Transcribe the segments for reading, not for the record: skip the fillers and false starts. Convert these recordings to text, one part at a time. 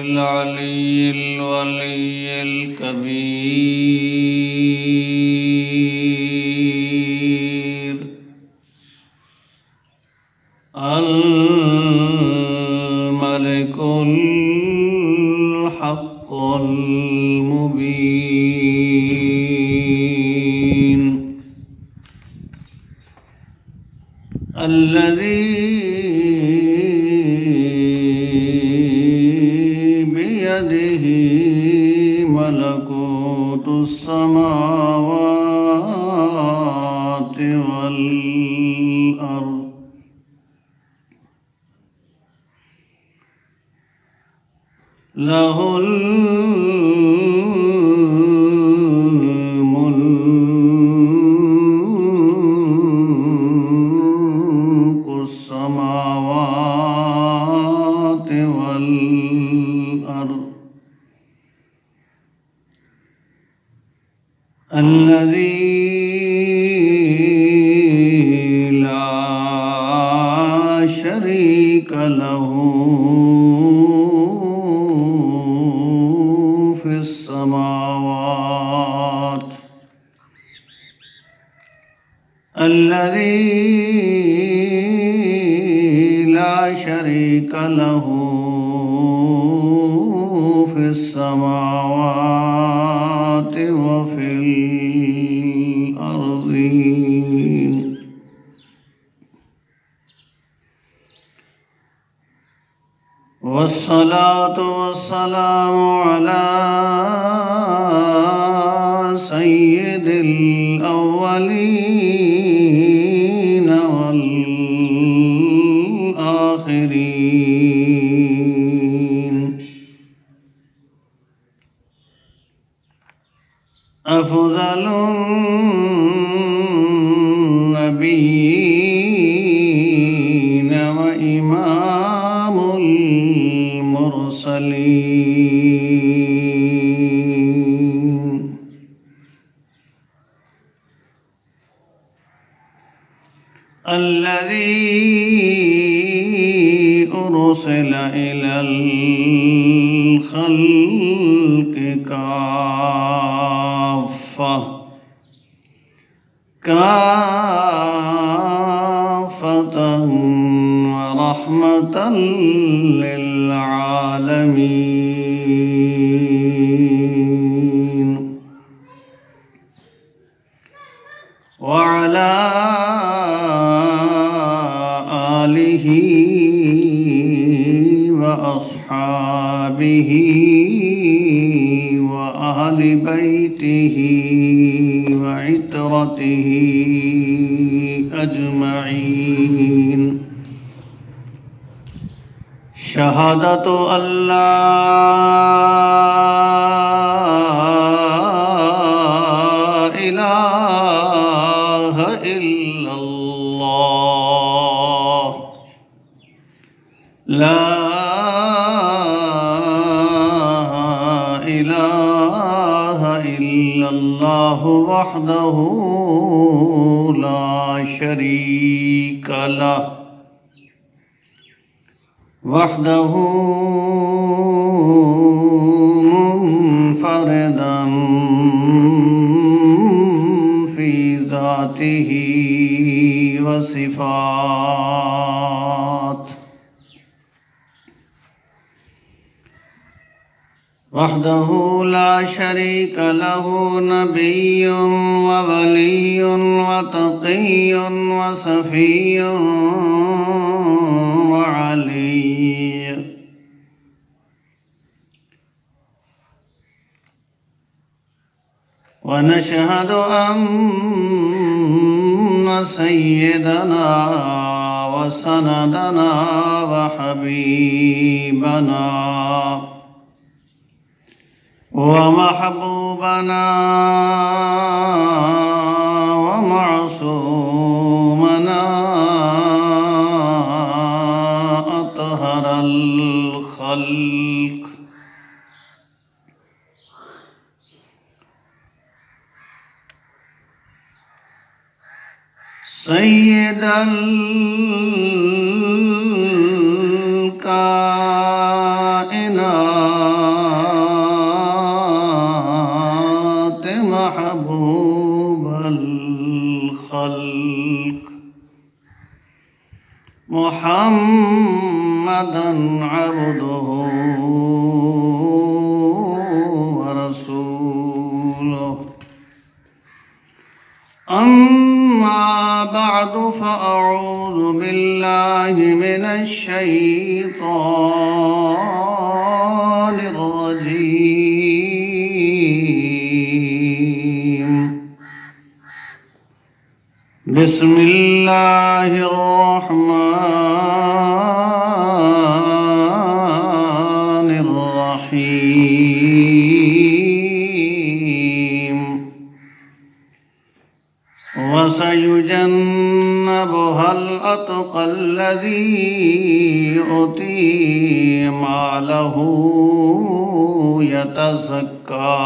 العلي الولي الكبير الملك الحق المبين الذي بيده ملكوت السماوات والأرض له الملك السماوات والأرض الذي لا شريك له في السماوات الذي لا شريك له في السماوات وفي الأرضين والصلاة والسلام على سيد الأولين والآخرين أفضل النبيين وإمام المرسلين الذي أرسل إلى الخلق كافة ورحمة للعالمين وعلى آله وأصحابه وأهل بيته وعترته أجمعين شهادة أن لا إله إلا الله لا إله إلا الله وحده لا شريك له وحده منفردا في ذاته وصفاته وحده لا شريك له نبي وولي وتقي وصفي وعلي ونشهد أن سيدنا وسندنا وحبيبنا ومحبوبنا ومعصومنا أطهر الخلق سيد الكائنات محمدا عبده ورسوله أما بعد فأعوذ بالله من الشيطان الرجيم بسم الله الرحمن الرحيم وسيجنبها الأتقى الذي يؤتي ماله يتزكى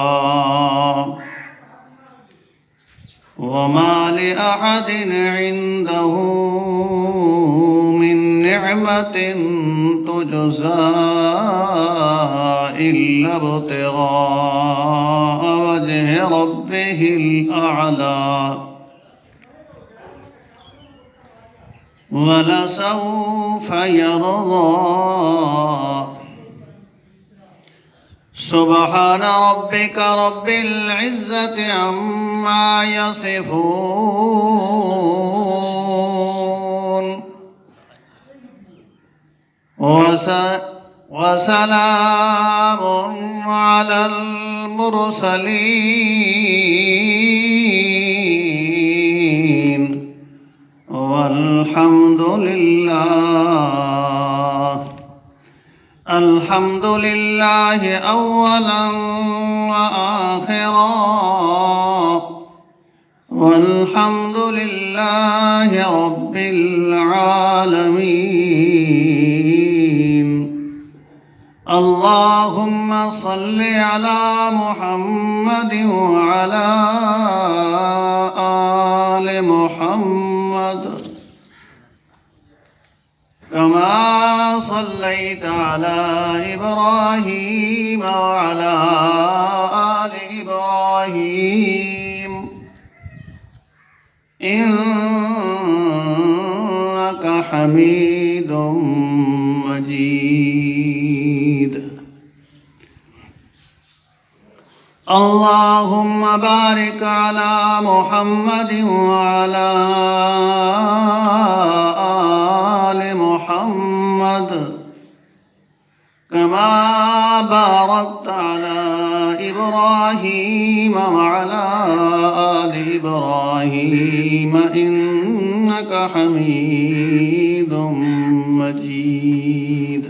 وما لأحد عنده من نعمة تجزى إلا ابتغاء وجه ربه الأعلى ولسوف يرضى سبحان ربك رب العزة عما يصفون وسلام على المرسلين والحمد لله أولا وآخرا والحمد لله رب العالمين اللهم صل على محمد وعلى آل محمد كما صليت على إبراهيم وعلى آل إبراهيم إنك حميد مجيد اللهم بارك على محمد وعلى آل محمد كما باركت على إبراهيم وعلى آل إبراهيم إنك حميد مجيد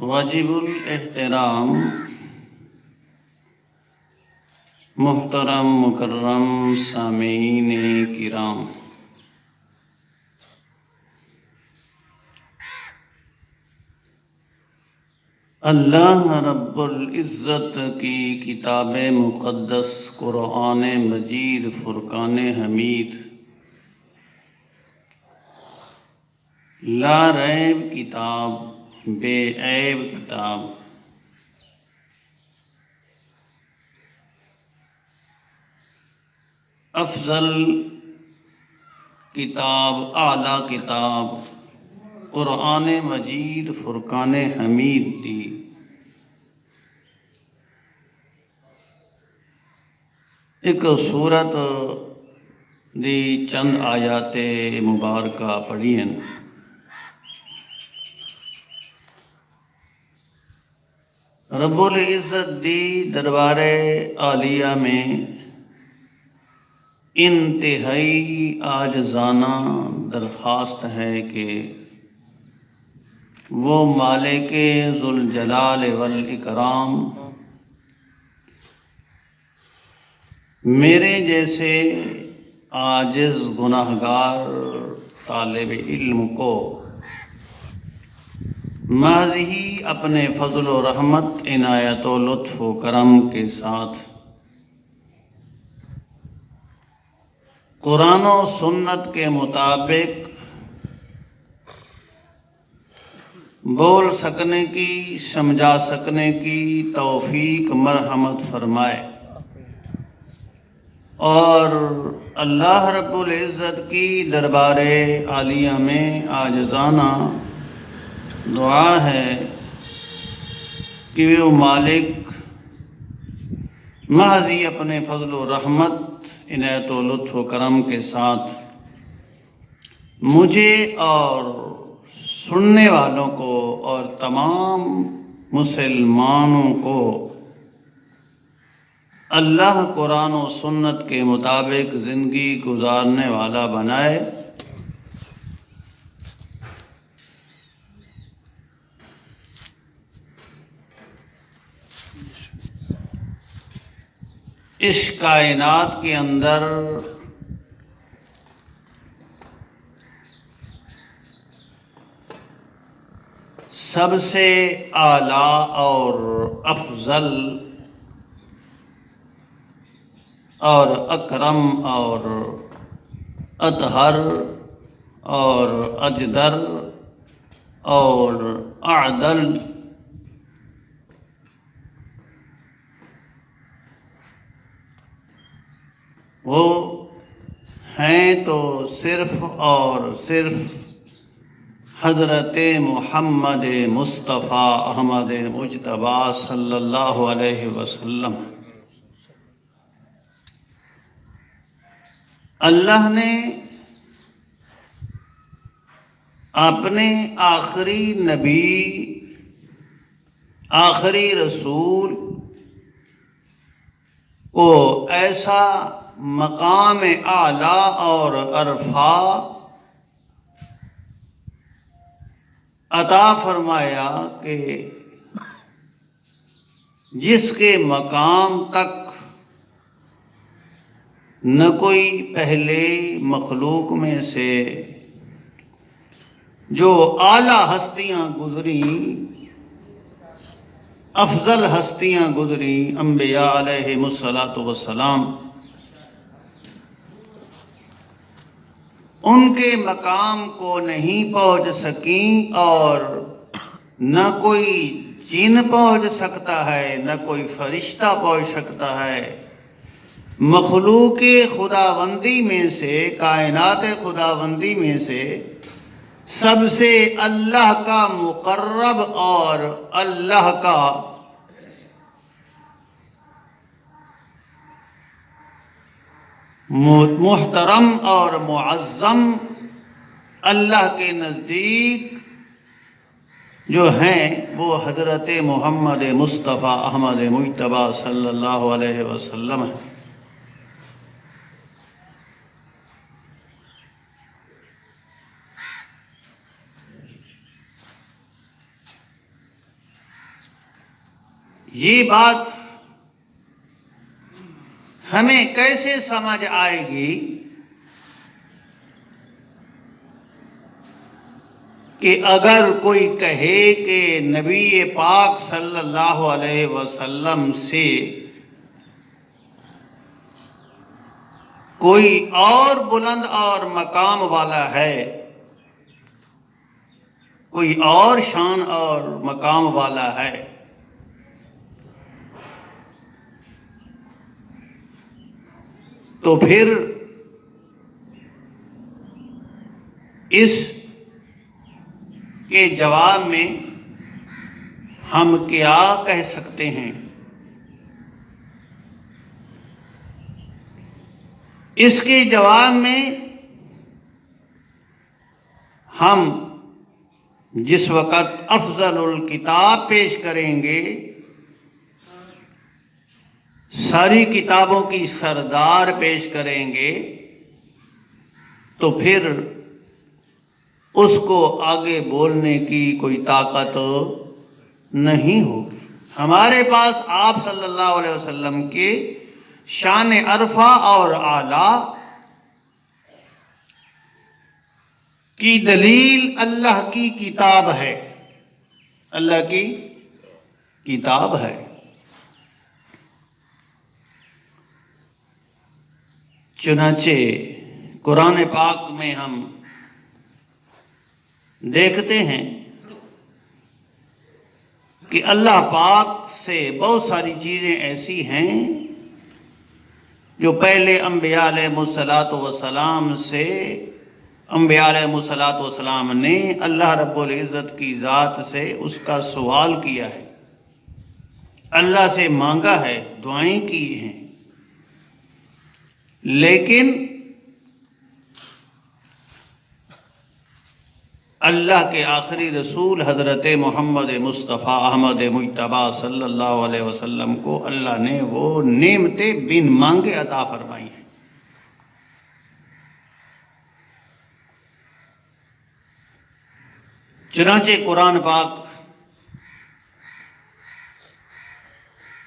واجب الاحترام محترم مکرم سامعین کرام، اللہ رب العزت کی کتاب مقدس قرآن مجید فرقان حمید لا ریب کتاب، بے عیب کتاب، افضل کتاب، اعلیٰ کتاب قرآن مجید فرقان حمید دی ایک سورت دی چند آیات مبارکہ پڑھی ہیں۔ رب العزت دی دربار عالیہ میں انتہائی عاجزانہ درخواست ہے کہ وہ مالک ذوالجلال والاکرام میرے جیسے عاجز گناہگار طالب علم کو محض ہی اپنے فضل و رحمت، عنایت و لطف و کرم کے ساتھ قرآن و سنت کے مطابق بول سکنے کی، سمجھا سکنے کی توفیق مرحمت فرمائے۔ اور اللہ رب العزت کی دربار عالیہ میں عاجزانہ دعا ہے کہ وہ مالک محض ہی اپنے فضل و رحمت، عنایت و لطف و کرم کے ساتھ مجھے اور سننے والوں کو اور تمام مسلمانوں کو اللہ قرآن و سنت کے مطابق زندگی گزارنے والا بنائے۔ اس کائنات کے اندر سب سے اعلیٰ اور افضل اور اکرم اور اطہر اور اجدر اور اعدل وہ ہیں تو صرف اور صرف حضرت محمد مصطفیٰ احمد مجتبیٰ صلی اللہ علیہ وسلم۔ اللہ نے اپنے آخری نبی، آخری رسول کو ایسا مقام اعلیٰ اور عرفہ عطا فرمایا کہ جس کے مقام تک نہ کوئی پہلے مخلوق میں سے جو اعلیٰ ہستیاں گزریں، افضل ہستیاں گزریں، انبیاء علیہم الصلاۃ والسلام، ان کے مقام کو نہیں پہنچ سکیں، اور نہ کوئی جن پہنچ سکتا ہے، نہ کوئی فرشتہ پہنچ سکتا ہے۔ مخلوق خداوندی میں سے، کائنات خداوندی میں سے سب سے اللہ کا مقرب اور اللہ کا محترم اور معظم اللہ کے نزدیک جو ہیں وہ حضرت محمد مصطفیٰ احمد مجتبیٰ صلی اللہ علیہ وسلم ہیں۔ یہ بات ہمیں کیسے سمجھ آئے گی کہ اگر کوئی کہے کہ نبی پاک صلی اللہ علیہ وسلم سے کوئی اور بلند اور مقام والا ہے، کوئی اور شان اور مقام والا ہے، تو پھر اس کے جواب میں ہم کیا کہہ سکتے ہیں؟ اس کے جواب میں ہم جس وقت افضل الکتاب پیش کریں گے، ساری کتابوں کی سردار پیش کریں گے، تو پھر اس کو آگے بولنے کی کوئی طاقت نہیں ہوگی۔ ہمارے پاس آپ صلی اللہ علیہ وسلم کے شان عرفہ اور اعلیٰ کی دلیل اللہ کی کتاب ہے، اللہ کی کتاب ہے۔ چنانچہ قرآن پاک میں ہم دیکھتے ہیں کہ اللہ پاک سے بہت ساری چیزیں ایسی ہیں جو پہلے انبیاء علیہ الصلوۃ والسلام سے انبیاء علیہ الصلوۃ والسلام نے اللہ رب العزت کی ذات سے اس کا سوال کیا ہے، اللہ سے مانگا ہے، دعائیں کی ہیں، لیکن اللہ کے آخری رسول حضرت محمد مصطفیٰ احمد مجتبیٰ صلی اللہ علیہ وسلم کو اللہ نے وہ نعمتیں بن مانگے عطا فرمائی ہیں۔ چنانچہ قرآن پاک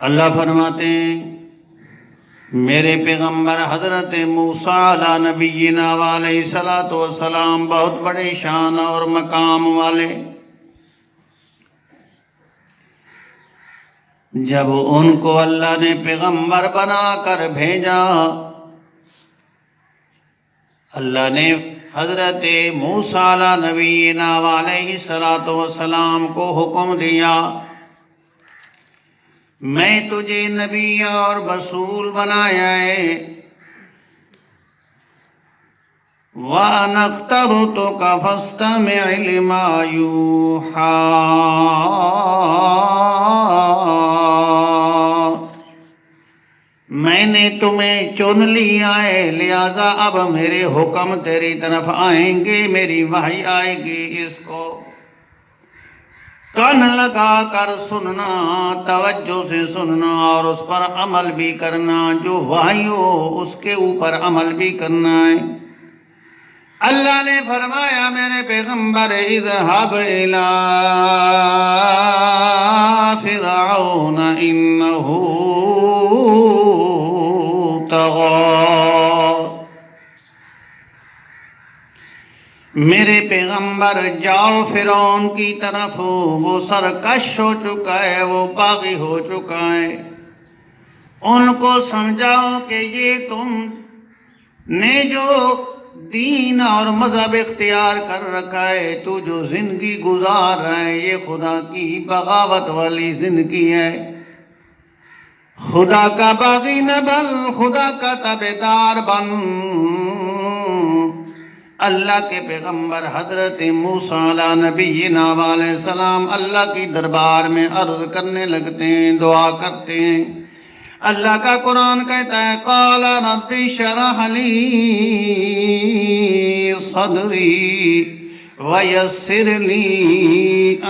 اللہ فرماتے ہیں، میرے پیغمبر حضرت موسیٰ علیہ نبینا علیہ الصلوۃ والسلام بہت بڑے شان اور مقام والے، جب ان کو اللہ نے پیغمبر بنا کر بھیجا، اللہ نے حضرت موسیٰ علیہ نبینا علیہ الصلوۃ والسلام کو حکم دیا، میں تجھے نبی اور رسول بنایا ہے، وَأَنَا اخْتَرْتُكَ فَاسْتَمِعْ لِمَا يُوحَىٰ، میں نے تمہیں چن لیا ہے، لہذا اب میرے حکم تیری طرف آئیں گے، میری وحی آئے گی، اس کو کان لگا کر سننا، توجہ سے سننا اور اس پر عمل بھی کرنا، جو وحی ہو اس کے اوپر عمل بھی کرنا ہے۔ اللہ نے فرمایا میرے پیغمبر اذهب الى فرعون انه طغى، میرے پیغمبر جاؤ فرعون کی طرف، وہ سرکش ہو چکا ہے، وہ باغی ہو چکا ہے، ان کو سمجھاؤ کہ یہ تم نے جو دین اور مذہب اختیار کر رکھا ہے، تو جو زندگی گزار رہا ہے، یہ خدا کی بغاوت والی زندگی ہے، خدا کا باغی نہ بن، خدا کا تابعدار بن۔ اللہ کے پیغمبر حضرت موسیٰ علیہ نبینا علیہ السلام اللہ کی دربار میں عرض کرنے لگتے ہیں، دعا کرتے ہیں۔ اللہ کا قرآن کہتا ہے، قال رب اشرح لی صدری ویسر لی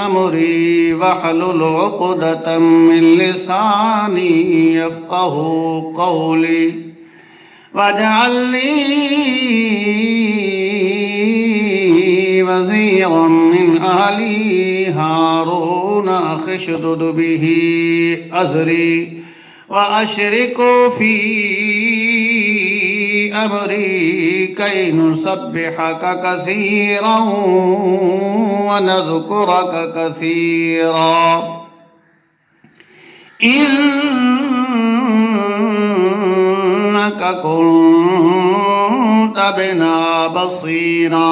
امری واحلل عقدۃ من لسانی یفقہوا قولی واجعل لی وزیرا من اہلی ہارون اخی اشدد بہ ازری وَأَشْرِكُوا فِي أَمْرِي كَيْ نُسَبِّحَكَ كَثِيرًا وَنَذْكُرَكَ كَثِيرًا إِنَّكَ كُنتَ بِنَا بَصِيرًا۔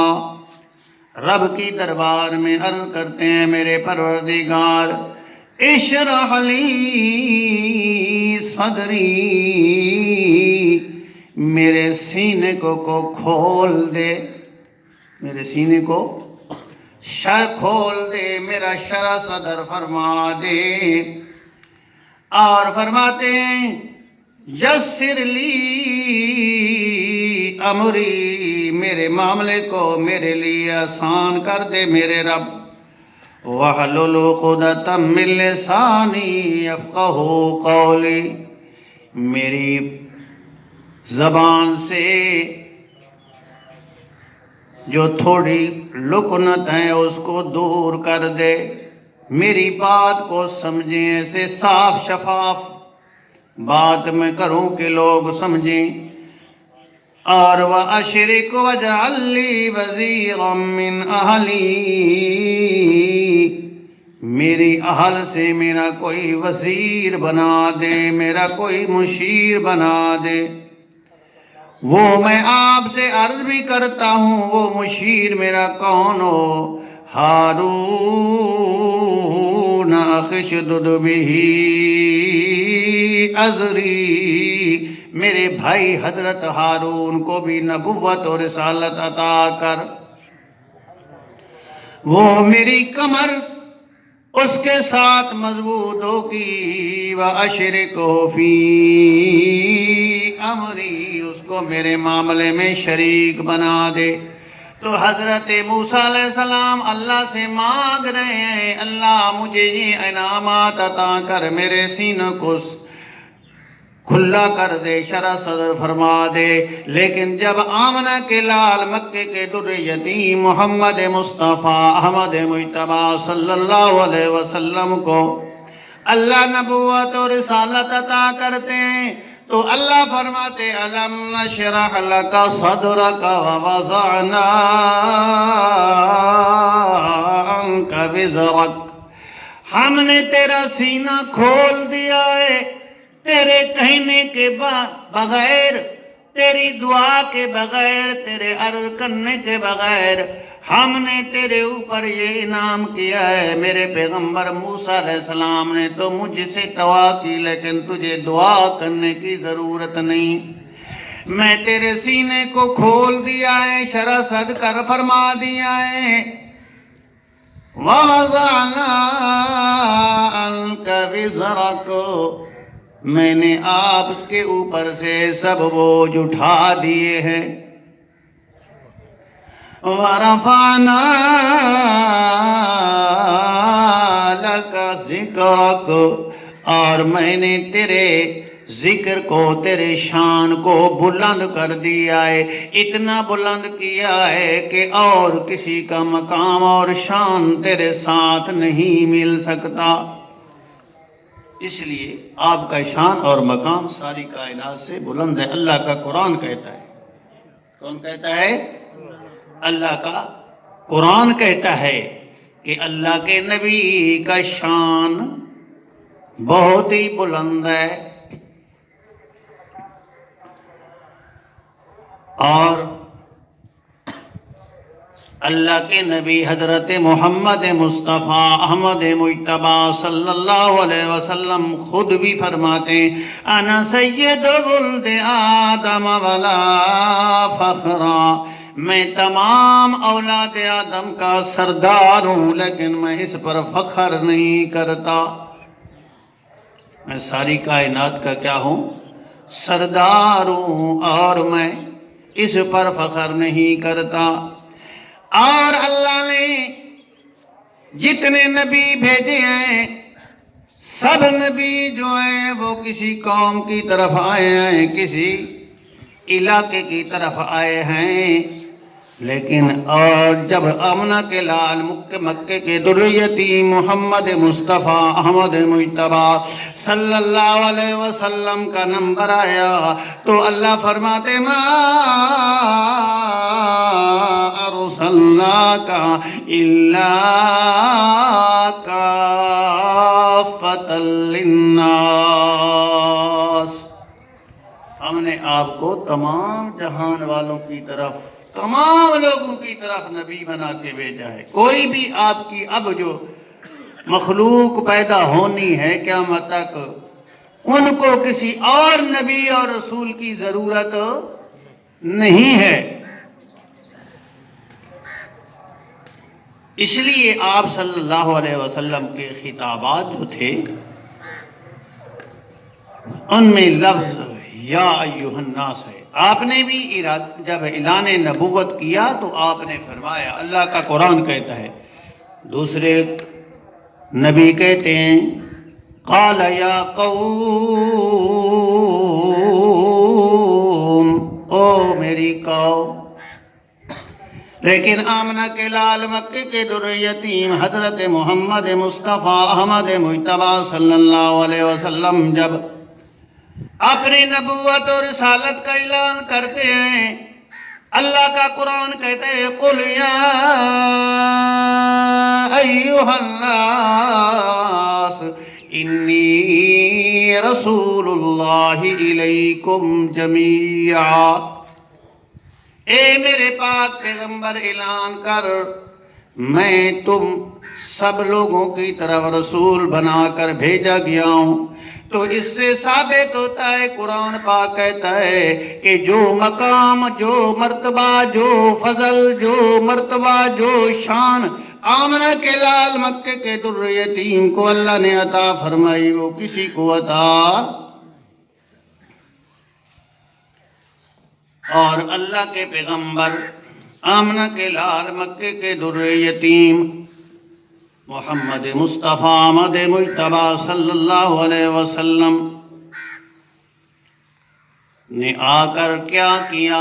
رب کی دربار میں عرض کرتے ہیں، میرے پروردگار اشرح لی صدری، میرے سینے کو کھول دے، میرے سینے کو کھول دے، میرا شرح صدر فرما دے۔ اور فرماتے ہیں یسر لی امری، میرے معاملے کو میرے لیے آسان کر دے میرے رب۔ وَحْلُلْ عُقْدَةً مِّن لِّسَانِي يَفْقَهُوا قَوْلِي، میری زبان سے جو تھوڑی لکنت ہے اس کو دور کر دے، میری بات کو سمجھیں، ایسے صاف شفاف بات میں کروں کہ لوگ سمجھیں۔ اور وَأَشْرِكْ وَاجْعَل لِّي وَزِيرًا مِّنْ أَهْلِي، میری اہل سے میرا کوئی وزیر بنا دے، میرا کوئی مشیر بنا دے۔ وہ میں آپ سے عرض بھی کرتا ہوں، وہ مشیر میرا کون ہو؟ ہارون اخی اشدد بہ ازری، میرے بھائی حضرت ہارون کو بھی نبوت اور رسالت عطا کر، وہ میری کمر اس کے ساتھ مضبوط ہوگی، وَأَشْرِكْهُ فِي أَمْرِي، اس کو میرے معاملے میں شریک بنا دے۔ تو حضرت موسیٰ علیہ السلام اللہ سے مانگ رہے ہیں، اللہ مجھے یہ انعامات عطا کر، میرے سینوں کو کھلا کر دے، شرح صدر فرما دے۔ لیکن جب آمنہ کے لال مکے کے در یتیم محمد مصطفیٰ احمد مجتبیٰ صلی اللہ علیہ وسلم کو اللہ نبوت اور رسالت عطا کرتے ہیں تو اللہ فرماتے أَلَمْ نَشْرَحْ لَكَ صَدْرَكَ وَوَضَعْنَا عَنْكَ وِزْرَكَ، ہم نے تیرا سینہ کھول دیا ہے، تیرے کہنے کے بغیر، تیری دعا کے بغیر، تیرے عرض کرنے کے بغیر ہم نے تیرے اوپر یہ انعام کیا ہے۔ میرے پیغمبر موسیٰ علیہ السلام نے تو مجھ سے دعا کی، لیکن تجھے دعا کرنے کی ضرورت نہیں، میں تیرے سینے کو کھول دیا ہے، شرح صد کر فرما دیا ہے۔ وَوَضَعْنَا عَنْكَ وِزْرَكَ، میں نے آپ کے اوپر سے سب بوجھ اٹھا دیے ہیں۔ وَرَفَعْنَا لَكَ ذِكْرَكَ، اور میں نے تیرے ذکر کو، تیرے شان کو بلند کر دیا ہے، اتنا بلند کیا ہے کہ اور کسی کا مقام اور شان تیرے ساتھ نہیں مل سکتا۔ اس لیے آپ کا شان اور مقام ساری کائنات سے بلند ہے۔ اللہ کا قرآن کہتا ہے، کون کہتا ہے؟ اللہ کا قرآن کہتا ہے کہ اللہ کے نبی کا شان بہت ہی بلند ہے، اور اللہ کے نبی حضرت محمد مصطفیٰ احمد مجتبیٰ صلی اللہ علیہ وسلم خود بھی فرماتے ہیں، انا سید ولد آدم ولا فخرا، میں تمام اولاد آدم کا سردار ہوں، لیکن میں اس پر فخر نہیں کرتا۔ میں ساری کائنات کا کیا ہوں؟ سردار ہوں، اور میں اس پر فخر نہیں کرتا۔ اور اللہ نے جتنے نبی بھیجے ہیں، سب نبی جو ہیں وہ کسی قوم کی طرف آئے ہیں، کسی علاقے کی طرف آئے ہیں، لیکن اور جب آمنہ کے لال مکے کے در یتیم محمد مصطفیٰ احمد مجتبیٰ صلی اللہ علیہ وسلم کا نمبر آیا تو اللہ فرماتے ما ارسلناک الا کافۃ للناس، ہم نے آپ کو تمام جہان والوں کی طرف، تمام لوگوں کی طرف نبی بنا کے بھیجا ہے۔ کوئی بھی آپ کی اب جو مخلوق پیدا ہونی ہے قیامت تک، ان کو کسی اور نبی اور رسول کی ضرورت نہیں ہے۔ اس لیے آپ صلی اللہ علیہ وسلم کے خطابات جو تھے ان میں لفظ یا ایھا الناس ہے۔ آپ نے بھی جب اعلان نبوت کیا تو آپ نے فرمایا، اللہ کا قرآن کہتا ہے، دوسرے نبی کہتے ہیں قال یا قوم، او میری قوم، لیکن آمنہ کے لال مکے کے در یتیم حضرت محمد مصطفیٰ احمد مجتبیٰ صلی اللہ علیہ وسلم جب اپنی نبوت اور رسالت کا اعلان کرتے ہیں، اللہ کا قرآن کہتے ہیں قل یا ایھا الناس انی رسول اللہ الیکم جمیعا، اے میرے پاک پیغمبر اعلان کر، میں تم سب لوگوں کی طرف رسول بنا کر بھیجا گیا ہوں۔ تو اس سے ثابت ہوتا ہے، قرآن پاک کہتا ہے کہ جو مقام، جو مرتبہ، جو فضل، جو مرتبہ، جو شان آمنہ کے لال مکے کے در یتیم کو اللہ نے عطا فرمائی، وہ کسی کو عطا. اور اللہ کے پیغمبر آمنہ کے لال مکے کے در یتیم محمد مصطفیٰ آمد مجتبی صلی اللہ علیہ وسلم نے آ کر کیا کیا؟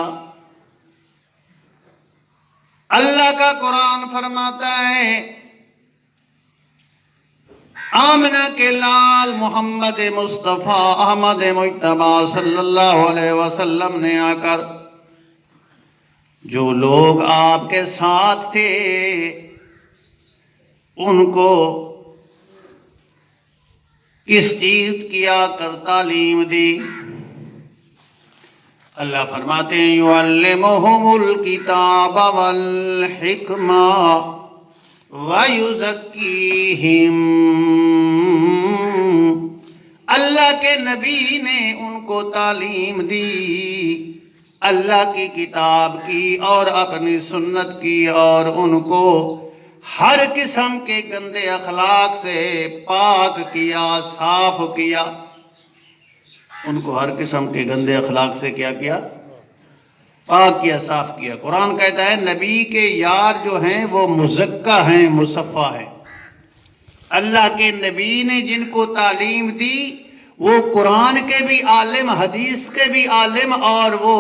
اللہ کا قرآن فرماتا ہے آمنہ کے لال محمد مصطفیٰ احمد مجتبی صلی اللہ علیہ وسلم نے آ کر جو لوگ آپ کے ساتھ تھے ان کو کس چیز کیا کر تعلیم دی؟ اللہ فرماتے ہیں یعلمہم الکتاب والحکمہ ویزکیہم. اللہ کے نبی نے ان کو تعلیم دی اللہ کی کتاب کی اور اپنی سنت کی، اور ان کو ہر قسم کے گندے اخلاق سے پاک کیا، صاف کیا. ان کو ہر قسم کے گندے اخلاق سے کیا پاک کیا، صاف کیا. قرآن کہتا ہے نبی کے یار جو ہیں وہ مزکہ ہیں، مصفہ ہیں. اللہ کے نبی نے جن کو تعلیم دی وہ قرآن کے بھی عالم، حدیث کے بھی عالم، اور وہ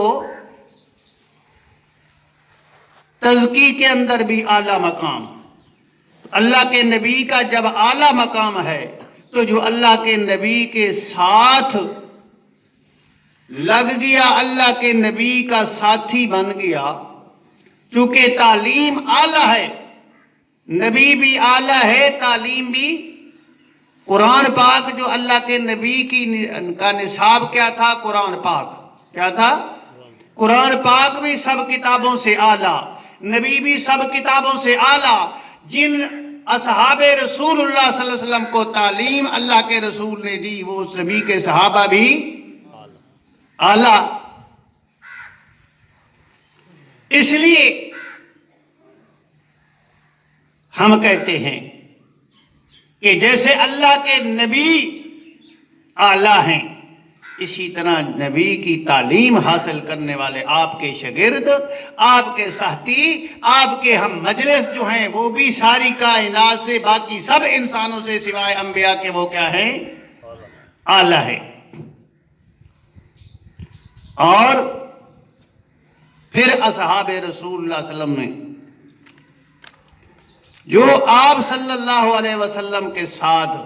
تزکی کے اندر بھی اعلیٰ مقام. اللہ کے نبی کا جب اعلیٰ مقام ہے تو جو اللہ کے نبی کے ساتھ لگ گیا، اللہ کے نبی کا ساتھی بن گیا، چونکہ تعلیم اعلیٰ ہے، نبی بھی اعلیٰ ہے، تعلیم بھی. قرآن پاک جو اللہ کے نبی کا نصاب کیا تھا؟ قرآن پاک کیا تھا؟ قرآن پاک بھی سب کتابوں سے اعلیٰ، نبی بھی سب کتابوں سے اعلیٰ. جن اصحاب رسول اللہ صلی اللہ علیہ وسلم کو تعلیم اللہ کے رسول نے دی وہ اس نبی کے صحابہ بھی اعلیٰ. اس لیے ہم کہتے ہیں کہ جیسے اللہ کے نبی اعلیٰ ہیں، اسی طرح نبی کی تعلیم حاصل کرنے والے آپ کے شاگرد، آپ کے ساتھی، آپ کے ہم مجلس جو ہیں وہ بھی ساری کائنات سے، باقی سب انسانوں سے سوائے انبیاء کے وہ کیا ہیں؟ اعلیٰ ہے. اور پھر اصحاب رسول اللہ صلی اللہ علیہ وسلم نے جو آپ صلی اللہ علیہ وسلم کے ساتھ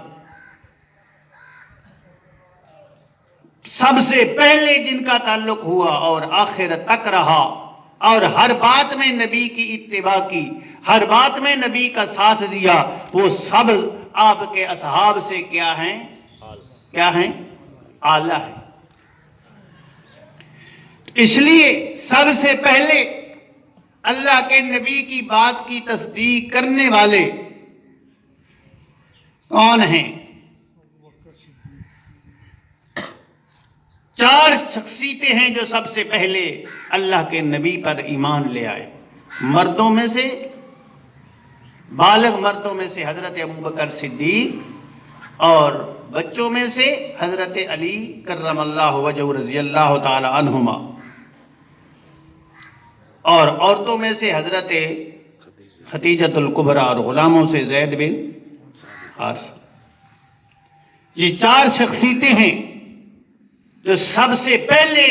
سب سے پہلے جن کا تعلق ہوا اور آخرت تک رہا، اور ہر بات میں نبی کی اتباع کی، ہر بات میں نبی کا ساتھ دیا، وہ سب آپ کے اصحاب سے کیا ہیں؟ کیا ہیں؟ اعلیٰ ہیں. اس لیے سب سے پہلے اللہ کے نبی کی بات کی تصدیق کرنے والے کون ہیں؟ 4 شخصیتیں ہیں جو سب سے پہلے اللہ کے نبی پر ایمان لے آئے. مردوں میں سے، بالغ مردوں میں سے حضرت ابوبکر صدیق، اور بچوں میں سے حضرت علی کرم اللہ وجہ رضی اللہ تعالی عنہما، اور عورتوں میں سے حضرت خدیجۃ الکبریٰ، اور غلاموں سے زید بن حارثہ. یہ 4 شخصیتیں ہیں جو سب سے پہلے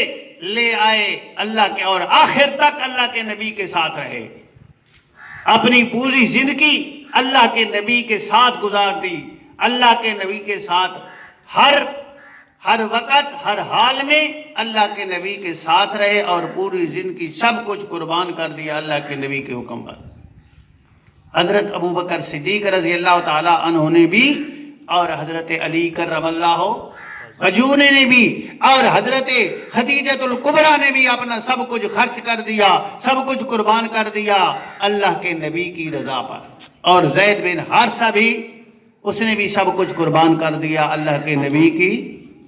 لے آئے اللہ کے، اور آخر تک اللہ کے نبی کے ساتھ رہے، اپنی پوری زندگی اللہ کے نبی کے ساتھ گزار دی، اللہ کے نبی کے ساتھ ہر وقت ہر حال میں اللہ کے نبی کے ساتھ رہے، اور پوری زندگی سب کچھ قربان کر دیا اللہ کے نبی کے حکم پر. حضرت ابوبکر صدیق رضی اللہ تعالی عنہ نے بھی، اور حضرت علی کرم اللہ وجہ نے بھی، اور حضرت خدیجۃ الکبریٰ نے بھی اپنا سب کچھ خرچ کر دیا، سب کچھ قربان کر دیا اللہ کے نبی کی رضا پر. اور زید بن حارثہ بھی، اس نے بھی سب کچھ قربان کر دیا اللہ کے نبی کی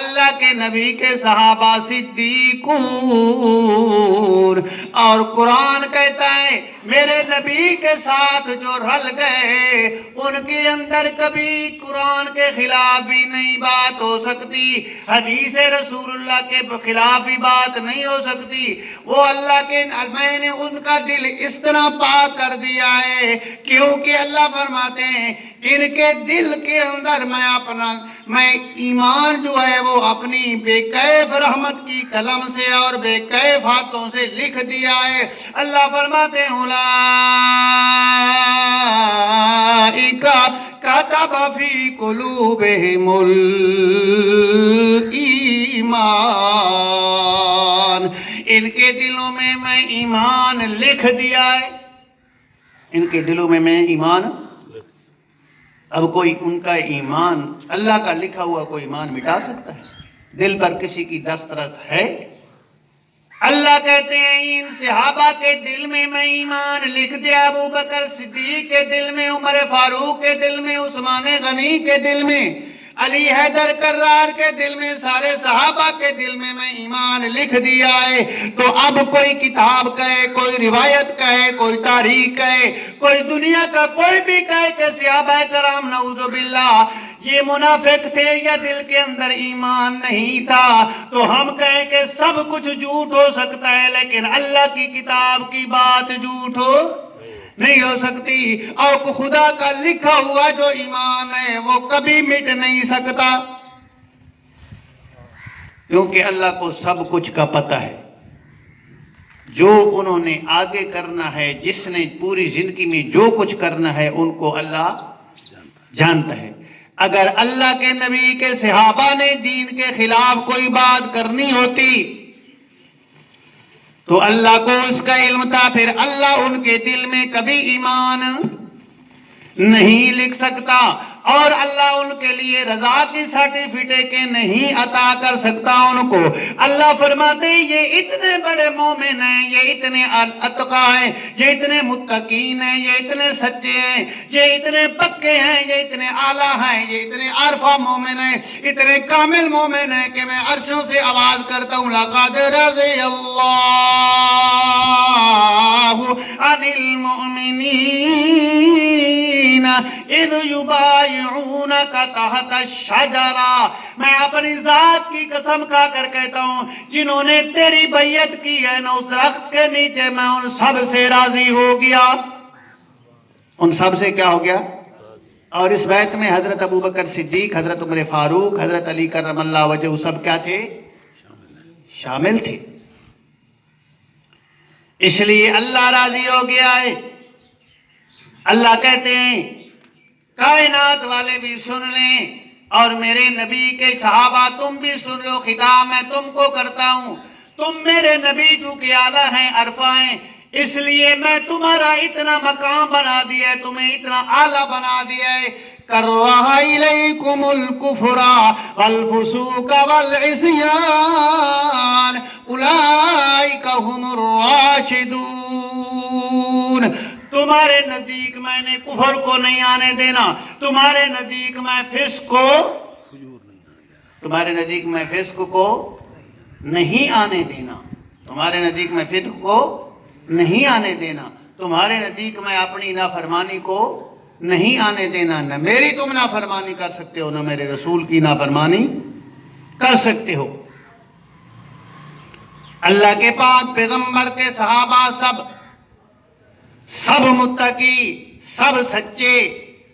اللہ کے نبی کے صحابہ صدیقون، اور قرآن کہتا ہے میرے نبی کے ساتھ جو رل گئے ان کے اندر کبھی قرآن کے خلاف بھی نہیں بات ہو سکتی، حدیث رسول اللہ کے خلاف بھی بات نہیں ہو سکتی۔ وہ اللہ کے میں نے ان کا دل اس طرح پاک کر دیا ہے کیونکہ اللہ فرماتے ہیں ان کے دل کے اندر میں ایمان جو ہے وہ اپنی بے کیف رحمت کی قلم سے اور بے کیف ہاتھوں سے لکھ دیا ہے۔ اللہ فرماتے ہیں اولئک کتب فی قلوبہم الایمان، ان کے دلوں میں ایمان لکھ دیا ہے، ان کے دلوں میں ایمان۔ اب کوئی ان کا ایمان، اللہ کا لکھا ہوا کوئی ایمان مٹا سکتا ہے؟ دل پر کسی کی دسترس ہے؟ اللہ کہتے ہیں ان صحابہ کے دل میں ایمان لکھ دیا، ابو بکر صدیق کے دل میں، عمر فاروق کے دل میں، عثمان غنی کے دل میں، علی حیدر کرار کے دل میں، سارے صحابہ کے دل میں ایمان لکھ دیا ہے۔ تو اب کوئی کتاب کہے، کوئی روایت کہے، کوئی تاریخ کہے، کوئی دنیا کا کوئی بھی کہے کہ صحابہ کرام نعوذ باللہ یہ منافق تھے یا دل کے اندر ایمان نہیں تھا، تو ہم کہیں کہ سب کچھ جھوٹ ہو سکتا ہے لیکن اللہ کی کتاب کی بات جھوٹ ہو نہیں ہو سکتی، اور خدا کا لکھا ہوا جو ایمان ہے وہ کبھی مٹ نہیں سکتا، کیونکہ اللہ کو سب کچھ کا پتہ ہے۔ جو انہوں نے آگے کرنا ہے، جس نے پوری زندگی میں جو کچھ کرنا ہے ان کو اللہ جانتا ہے۔ اگر اللہ کے نبی کے صحابہ نے دین کے خلاف کوئی بات کرنی ہوتی تو اللہ کو اس کا علم تھا، پھر اللہ ان کے دل میں کبھی ایمان نہیں لکھ سکتا، اور اللہ ان کے لیے رضا کی سرٹیفکیٹ نہیں عطا کر سکتا ان کو۔ اللہ فرماتے ہیں یہ اتنے بڑے مومن ہیں، یہ اتنے اتقیٰ ہیں، یہ اتنے متقین ہیں، یہ اتنے سچے ہیں، یہ اتنے پکے ہیں، یہ اتنے اعلیٰ ہیں، یہ اتنے عارفہ مومن ہیں، اتنے کامل مومن ہیں کہ میں عرشوں سے آواز کرتا ہوں لَقَدْ رَضِيَ اللَّهُ عَنِ الْمُؤْمِنِينَ اِذْ يُبَايِعُونَكَ تَحْتَ الشَّجَرَةِ، میں اپنی ذات کی قسم کھا کر کہتا ہوں جنہوں نے تیری بیعت کی ہے نا اس درخت کے نیچے، میں ان سب سے راضی ہو گیا۔ ان سب سے کیا ہو گیا؟ اور اس بیعت میں حضرت ابو بکر صدیق، حضرت عمر فاروق، حضرت علی کرم اللہ وجہہ سب کیا تھے؟ شامل تھے۔ اس لیے اللہ راضی ہو گیا ہے۔ اللہ کہتے ہیں کائنات والے بھی سن لیں اور میرے نبی کے صحابہ تم بھی سن لو، خطاب میں تم کو کرتا ہوں، تم میرے نبی جو کہ اعلیٰ ہیں، عرفہ ہیں، اس لیے میں تمہارا اتنا مقام بنا دیا ہے، تمہیں اتنا اعلیٰ بنا دیا ہے۔ کَرَّهَ إِلَيْكُمُ الْكُفْرَ وَالْفُسُوقَ وَالْعِصْيَانَ أُولَئِكَ هُمُ الرَّاشِدُونَ، تمہارے نزدیک میں نے کفر کو نہیں آنے دینا، تمہارے نزدیک میں فسق کو تمہارے نزدیک میں فسق کو نہیں آنے دینا، تمہارے نزدیک میں فسق کو نہیں آنے دینا، تمہارے نزدیک میں اپنی نافرمانی کو نہیں آنے دینا۔ نہ میری تم نافرمانی کر سکتے ہو، نہ میرے رسول کی نافرمانی کر سکتے ہو۔ اللہ کے پاک پیغمبر کے صحابہ سب متقی، سب سچے،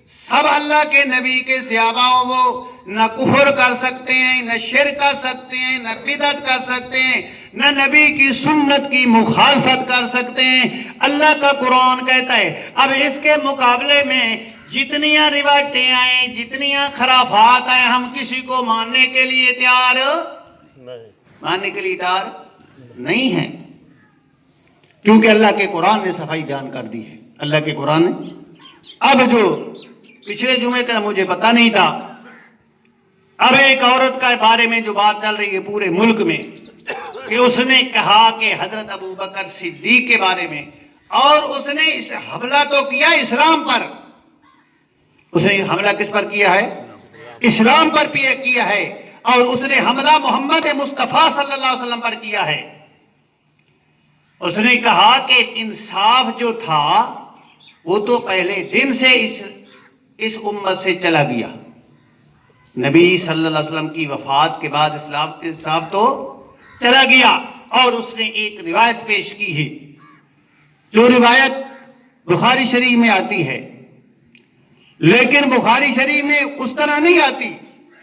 سب اللہ کے نبی کے صحابہ، وہ نہ کفر کر سکتے ہیں، نہ شرک کر سکتے ہیں، نہ بدعت کر سکتے ہیں، نہ نبی کی سنت کی مخالفت کر سکتے ہیں۔ اللہ کا قرآن کہتا ہے اب اس کے مقابلے میں جتنیاں روایتیں آئیں، جتنیاں خرافات آئیں، ہم کسی کو ماننے کے لیے تیار نہیں ہیں، کیونکہ اللہ کے قرآن نے صفائی بیان کر دی ہے۔ اللہ کے قرآن نے اب جو پچھلے جمعے کا مجھے پتہ نہیں تھا، اب ایک عورت کا بارے میں جو بات چل رہی ہے پورے ملک میں کہ اس نے کہا کہ حضرت ابو بکر صدیق کے بارے میں، اور اس نے اس حملہ تو کیا اسلام پر، اس نے حملہ کس پر کیا ہے؟ اسلام پر کیا ہے، اور اس نے حملہ محمد مصطفیٰ صلی اللہ علیہ وسلم پر کیا ہے۔ اس نے کہا کہ انصاف جو تھا وہ تو پہلے دن سے اس امت سے چلا گیا۔ نبی صلی اللہ علیہ وسلم کی وفات کے بعد انصاف تو چلا گیا۔ اور اس نے ایک روایت پیش کی ہے، جو روایت بخاری شریف میں آتی ہے، لیکن بخاری شریف میں اس طرح نہیں آتی